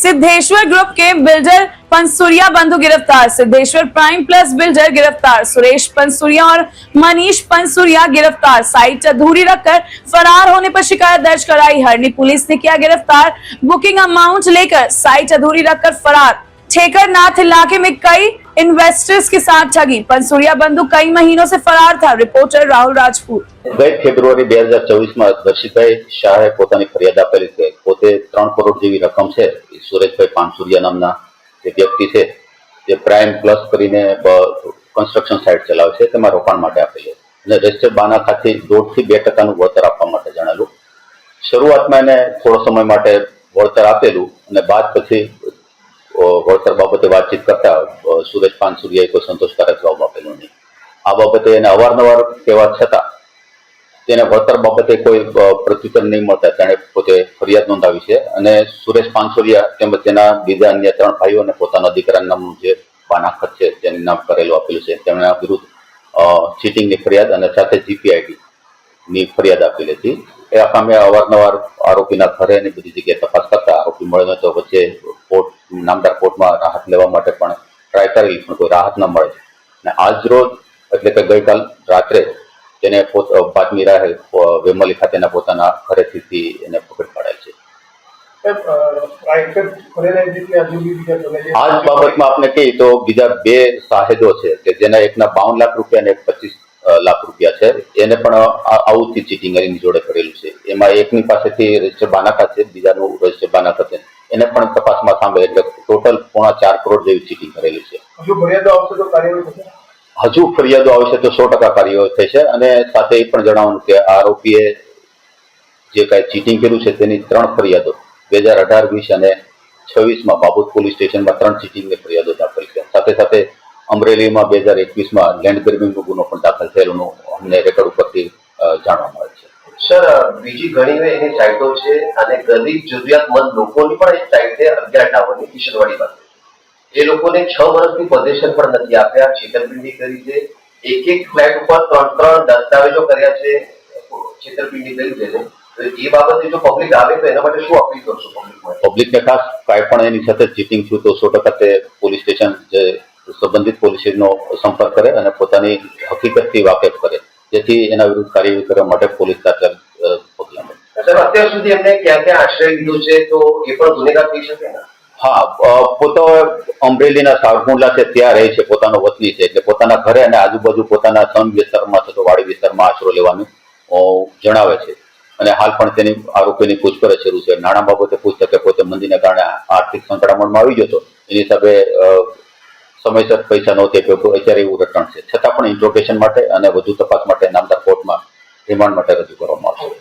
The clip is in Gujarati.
सिद्धेश्वर ग्रुप के बिल्डर पंसूरिया बंधु गिरफ्तार। सिद्धेश्वर प्राइम प्लस बिल्डर गिरफ्तार। सुरेश पंसूरिया और मनीष पंसूरिया गिरफ्तार। साइट अधूरी रखकर फरार होने पर शिकायत दर्ज कराई। हरनी पुलिस ने किया गिरफ्तार। बुकिंग अमाउंट लेकर साइट अधूरी रखकर फरार। ठेकरनाथ इलाके में कई इन्वेस्टर्स के साथ ठगी। पंसूरिया बंधु कई महीनों से फरार था। रिपोर्टर राहुल राजपूत। गई फेब्रुआरी 2024 में દર્શિતભાઈ શાહે પોતાની ફરિયાદ આપેલી છે। પોતે 3 કરોડ જેવી રકમ છે સુરેશભાઈ પાનસુરિયા નામના જે વ્યક્તિ છે જે પ્રાઇમ પ્લસ કરીને કન્સ્ટ્રક્શન સાઇટ ચલાવે છે તેમાં રોકાણ માટે આપેલી અને રજિસ્ટર્ડ બાનાખાથી 1.5 થી 2% વળતર આપવા માટે જણાવેલું। શરૂઆતમાં એને થોડો સમય માટે વળતર આપેલું અને બાદ પછી વળતર બાબતે વાતચીત કરતા સુરેશ પાનસુરિયાએ કોઈ સંતોષકારક જવાબ આપેલો નહીં। આ બાબતે એને અવારનવાર કહેવા છતાં તેને વળતર બાબતે કોઈ પ્રત્યુત્તર નહીં મળતા તેણે પોતે ફરિયાદ નોંધાવી છે અને સુરેશ પાનસુરિયા તેમજ તેના બીજા અન્ય 3 ભાઈઓ અને પોતાના દીકરાના નામનું જે બાનાખત છે તેનું નામ કરેલું આપેલું છે તેમના વિરુદ્ધ ચીટિંગની ફરિયાદ અને સાથે જીપીઆઈડી ની ફરિયાદ આપેલી હતી। એ અમે અવારનવાર આરોપીના ઘરે અને બધી જગ્યાએ તપાસ કરતા આરોપી મળ્યો તો વચ્ચે કોર્ટ નામદાર કોર્ટમાં રાહત લેવા માટે પણ ટ્રાય કરેલી પણ કોઈ રાહત ન મળે અને આજ રોજ એટલે કે ગઈકાલ રાત્રે તેને બાતમી રાહે વેમલી ખાતેના પોતાના ઘરેથી એને પકડી પાડેલ છે। આ બાબતમાં આપણે કહીએ તો બીજા 2 સાહેદો છે કે જેના એકના 52 લાખ રૂપિયા અને એક 25 લાખ રૂપિયા છે એને પણ આવું ચીટિંગ એની જોડે કરેલું છે। એમાં એકની પાસેથી રજિસ્ટર બાનાખત છે બીજાનું રજિસ્ટર બાનાખત છે એને પણ તપાસમાં સામે એટલે ટોટલ 4.5 કરોડ જેવી ચીટિંગ કરેલી છે। હજુ ફરિયાદો આવશે તો 100% કાર્યવાહી થશે અને સાથે એ પણ જણાવવાનું કે આરોપીએ જે કાંઈ ચીટિંગ કર્યું છે તેની 3 ફરિયાદો 2018, 20 અને 26માં બાબોદ પોલીસ સ્ટેશનમાં 3 ચીટિંગની ફરિયાદો દાખલ છે। સાથે સાથે અમરેલીમાં 2021માં લેન્ડ ગ્રેબિંગનો ગુનો પણ દાખલ થયેલો અમને રેકોર્ડ ઉપરથી જાણવા મળે છે। સર બીજી ઘણી એની સાઇટો છે અને ગરીબ જરૂરિયાતમંદ લોકોની પણ એક સાઇટ છે 11 ટાવરની કિશનવાડી પાસે। એ લોકોને 6 વર્ષથી પોઝેશન પણ નથી આપ્યા, છેતરપિંડી કરી છે। એક ફ્લેટ ઉપર 3 દસ્તાવેજો કર્યા છે, છેતરપિંડી કરી છે। તો એ બાબતે જો પબ્લિક આવે તો એના માટે શું અપીલ કરશો પબ્લિકને? ખાસ કાંઈ પણ એની સાથે ચીટિંગ થયું તો 100% તે પોલીસ સ્ટેશન જે સંબંધિત પોલીસનો સંપર્ક કરે અને પોતાની હકીકતથી વાકેફ કરે જેથી એના વિરુદ્ધ કાર્યવાહી કરવા માટે પોલીસ તાત્કાલિક પગલાં લે। સર અત્યાર સુધી એમને ક્યાં ક્યાં આશ્રય લીધો છે તો એ પણ ગુનેગાર થઈ શકે ને? હા, પોતો અમરેલીના સાવરકુંડલા છે ત્યાં રહે છે, પોતાનો વતની છે એટલે પોતાના ઘરે અને આજુબાજુ પોતાના સમ વિસ્તારમાં થતો વાડી વિસ્તારમાં આશરો લેવાનું જણાવે છે અને હાલ પણ તેની આરોપીની પૂછપરછ શરૂ છે। નાણાં બાબતે પૂછતા કે પોતે મંદીને કારણે આર્થિક સંકળામણમાં આવી જતો એની હિસાબે સમયસર પૈસા નહોતી આપ્યો અત્યારે એવું રટણ છે, છતાં પણ ઇન્ટ્રોગેશન માટે અને વધુ તપાસ માટે નામદાર કોર્ટમાં રિમાન્ડ માટે રજૂ કરવામાં આવશે।